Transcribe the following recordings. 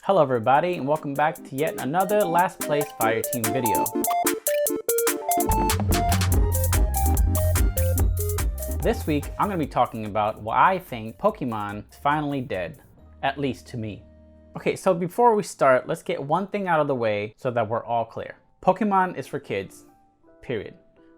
Hello everybody and welcome back to yet another Last Place Fire Team video. This week I'm going to be talking about why I think Pokemon is finally dead, at least to me. Okay, so before we start, let's get one thing out of the way so that we're all clear. Pokemon is for kids, period.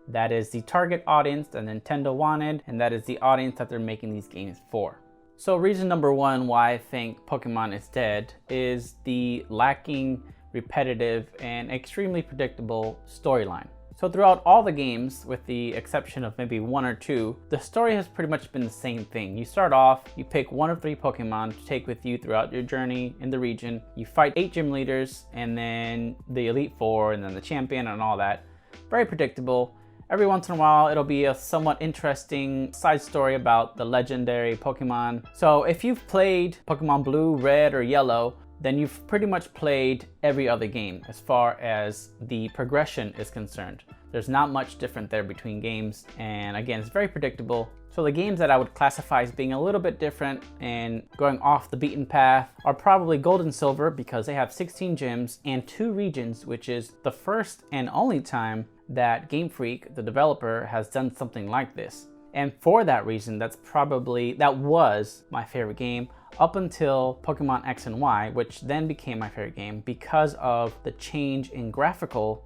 That is the target audience that Nintendo wanted, and that is the audience that they're making these games for. So reason number one why I think Pokemon is dead is the lacking, repetitive, and extremely predictable storyline. So throughout all the games, with the exception of maybe one or two, the story has pretty much been the same thing. You start off, you pick one of three Pokemon to take with you throughout your journey in the region. You fight 8 gym leaders, and then the Elite Four, and then the champion and all that. Very predictable. Every once in a while, it'll be a somewhat interesting side story about the legendary Pokemon. So if you've played Pokemon Blue, Red, or Yellow, then you've pretty much played every other game as far as the progression is concerned. There's not much different there between games, and again, it's very predictable. So the games that I would classify as being a little bit different and going off the beaten path are probably Gold and Silver, because they have 16 gyms and 2 regions, which is the first and only time that Game Freak, the developer, has done something like this. And for that reason, that was my favorite game up until Pokemon X and Y, which then became my favorite game because of the change in graphical,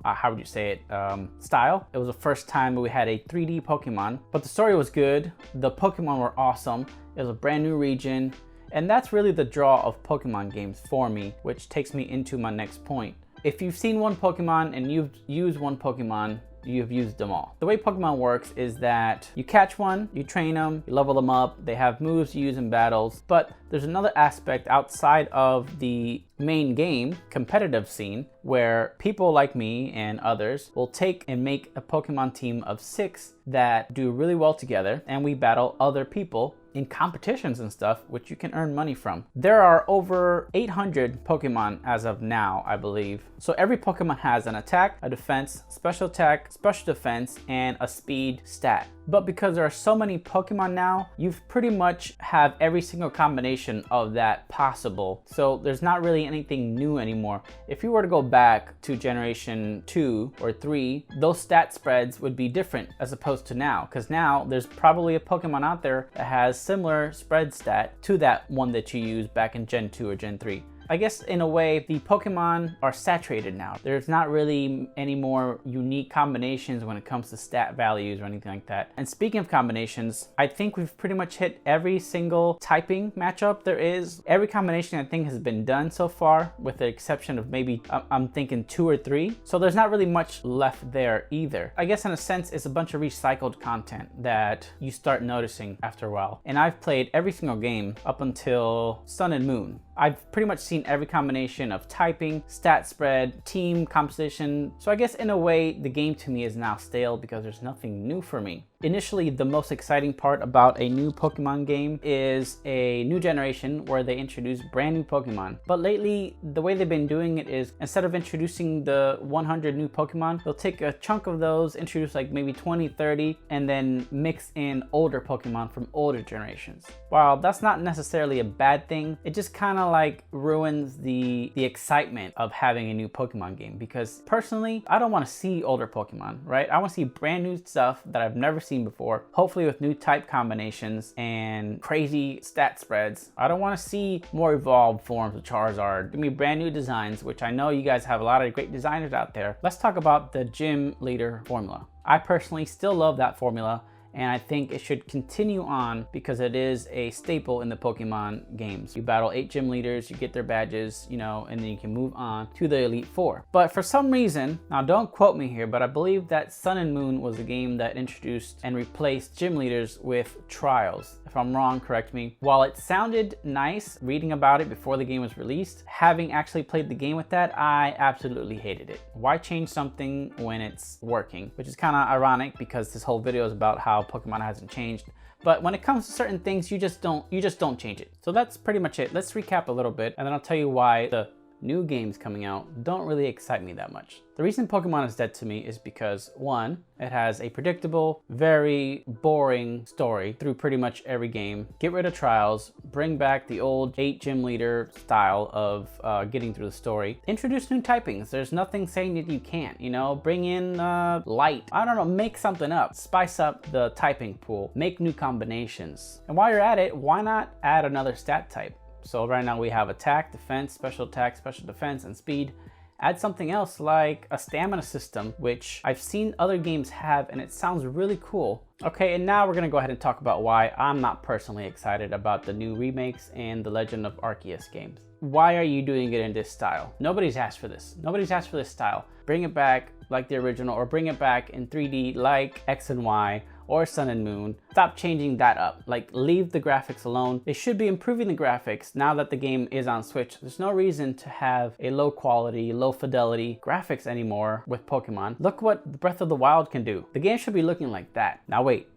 style. It was the first time we had a 3D Pokemon, but the story was good. The Pokemon were awesome. It was a brand new region. And that's really the draw of Pokemon games for me, which takes me into my next point. If you've seen one Pokemon and you've used one Pokemon, you've used them all. The way Pokemon works is that you catch one, you train them, you level them up, they have moves you use in battles, but there's another aspect outside of the main game, competitive scene, where people like me and others will take and make a Pokemon team of 6 that do really well together, and we battle other people in competitions and stuff, which you can earn money from. There are over 800 Pokemon as of now, I believe. So every Pokemon has an attack, a defense, special attack, special defense, and a speed stat. But because there are so many Pokemon now, you've pretty much have every single combination of that possible. So there's not really anything new anymore. If you were to go back to generation 2 or 3, those stat spreads would be different as opposed to now. Because now there's probably a Pokemon out there that has similar spread stat to that one that you used back in Gen 2 or Gen 3. I guess in a way, the Pokemon are saturated now. There's not really any more unique combinations when it comes to stat values or anything like that. And speaking of combinations, I think we've pretty much hit every single typing matchup there is. Every combination I think has been done so far, with the exception of maybe, I'm thinking 2 or 3. So there's not really much left there either. I guess in a sense, it's a bunch of recycled content that you start noticing after a while. And I've played every single game up until Sun and Moon. I've pretty much seen every combination of typing, stat spread, team composition. So I guess in a way, the game to me is now stale because there's nothing new for me. Initially, the most exciting part about a new Pokemon game is a new generation where they introduce brand new Pokemon. But lately, the way they've been doing it is instead of introducing the 100 new Pokemon, they'll take a chunk of those, introduce like maybe 20, 30, and then mix in older Pokemon from older generations. While that's not necessarily a bad thing, it just kind of like ruins the excitement of having a new Pokemon game, because personally, I don't want to see older Pokemon, right? I want to see brand new stuff that I've never seen before, hopefully with new type combinations and crazy stat spreads. I don't want to see more evolved forms of Charizard. Give me brand new designs, which I know you guys have a lot of great designers out there. Let's talk about the gym leader formula. I personally still love that formula, and I think it should continue on because it is a staple in the Pokemon games. You battle 8 gym leaders, you get their badges, and then you can move on to the Elite Four. But for some reason, now don't quote me here, but I believe that Sun and Moon was a game that introduced and replaced gym leaders with trials. If I'm wrong, correct me. While it sounded nice reading about it before the game was released, having actually played the game with that, I absolutely hated it. Why change something when it's working? Which is kind of ironic because this whole video is about how Pokemon hasn't changed. But when it comes to certain things, you just don't change it. So that's pretty much it. Let's recap a little bit, and then I'll tell you why the new games coming out don't really excite me that much. The reason Pokemon is dead to me is because, one, it has a predictable, very boring story through pretty much every game. Get rid of trials, bring back the old 8 gym leader style of getting through the story. Introduce new typings. There's nothing saying that you can't, you know? Bring in light. I don't know, make something up. Spice up the typing pool. Make new combinations. And while you're at it, why not add another stat type? So right now we have attack, defense, special attack, special defense, and speed. Add something else like a stamina system, which I've seen other games have, and it sounds really cool. Okay, and now we're gonna go ahead and talk about why I'm not personally excited about the new remakes and the Legend of Arceus games. Why are you doing it in this style? Nobody's asked for this. Nobody's asked for this style. Bring it back like the original, or bring it back in 3D like X and Y, or Sun and Moon. Stop changing that up. Like, leave the graphics alone. They should be improving the graphics now that the game is on Switch. There's no reason to have a low quality, low fidelity graphics anymore with Pokemon. Look what Breath of the Wild can do. The game should be looking like that. Now wait,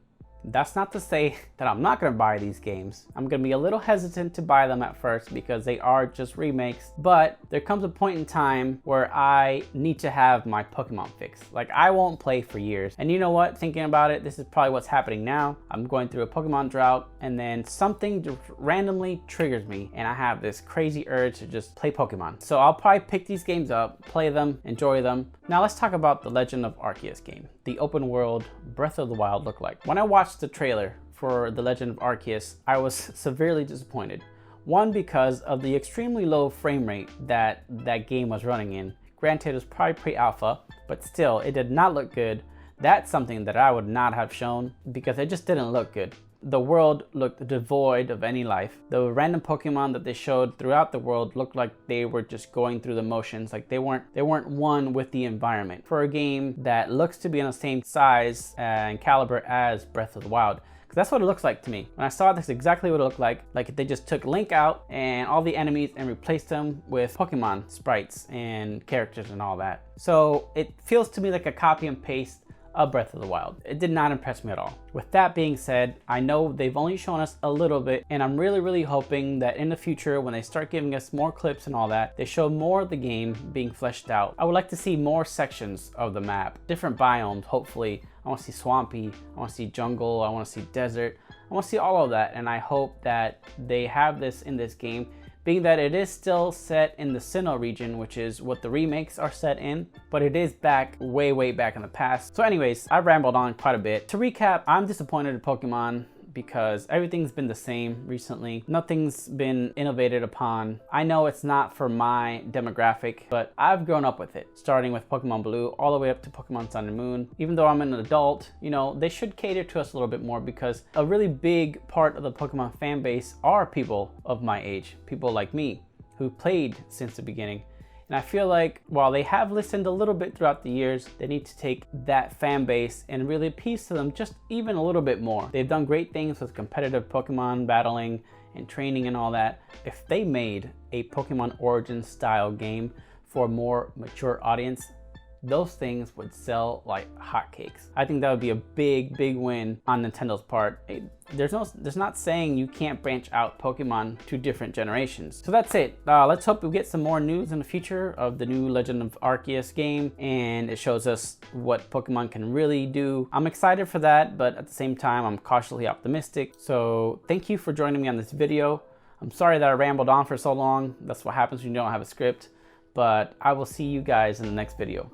that's not to say that I'm not gonna buy these games. I'm gonna be a little hesitant to buy them at first because they are just remakes, but there comes a point in time where I need to have my Pokemon fix. Like, I won't play for years. And you know what, thinking about it, this is probably what's happening now. I'm going through a Pokemon drought, and then something just randomly triggers me, and I have this crazy urge to just play Pokemon. So I'll probably pick these games up, play them, enjoy them. Now let's talk about the Legend of Arceus game, the open world Breath of the Wild look like. When I watched the trailer for the Legend of Arceus, I was severely disappointed. One, because of the extremely low frame rate that that game was running in. Granted, it was probably pre-alpha, but still, it did not look good. That's something that I would not have shown because it just didn't look good. The world looked devoid of any life. The random Pokemon that they showed throughout the world looked like they were just going through the motions, like they weren't one with the environment. For a game that looks to be on the same size and caliber as Breath of the Wild, because that's what it looks like to me. When I saw this, exactly what it looked like if they just took Link out and all the enemies and replaced them with Pokemon sprites and characters and all that. So it feels to me like a copy and paste of Breath of the Wild. It did not impress me at all. With that being said, I know they've only shown us a little bit, and I'm really hoping that in the future, when they start giving us more clips and all that, they show more of the game being fleshed out. I would like to see more sections of the map, different biomes, hopefully. I want to see swampy, I want to see jungle, I want to see desert, I want to see all of that, and I hope that they have this in this game, being that it is still set in the Sinnoh region, which is what the remakes are set in, but it is back way back in the past. So anyways, I rambled on quite a bit. To recap, I'm disappointed in Pokemon because everything's been the same recently. Nothing's been innovated upon. I know it's not for my demographic, but I've grown up with it, starting with Pokemon Blue all the way up to Pokemon Sun and Moon. Even though I'm an adult, you know, they should cater to us a little bit more because a really big part of the Pokemon fan base are people of my age, people like me who played since the beginning. And I feel like while they have listened a little bit throughout the years, they need to take that fan base and really appease to them just even a little bit more. They've done great things with competitive Pokemon battling and training and all that. If they made a Pokemon Origins style game for a more mature audience, those things would sell like hotcakes. I think that would be a big win on Nintendo's part. There's not saying you can't branch out Pokemon to different generations. So that's it. Let's hope we get some more news in the future of the new Legend of Arceus game, and it shows us what Pokemon can really do. I'm excited for that, but at the same time, I'm cautiously optimistic. So thank you for joining me on this video. I'm sorry that I rambled on for so long. That's what happens when you don't have a script, but I will see you guys in the next video.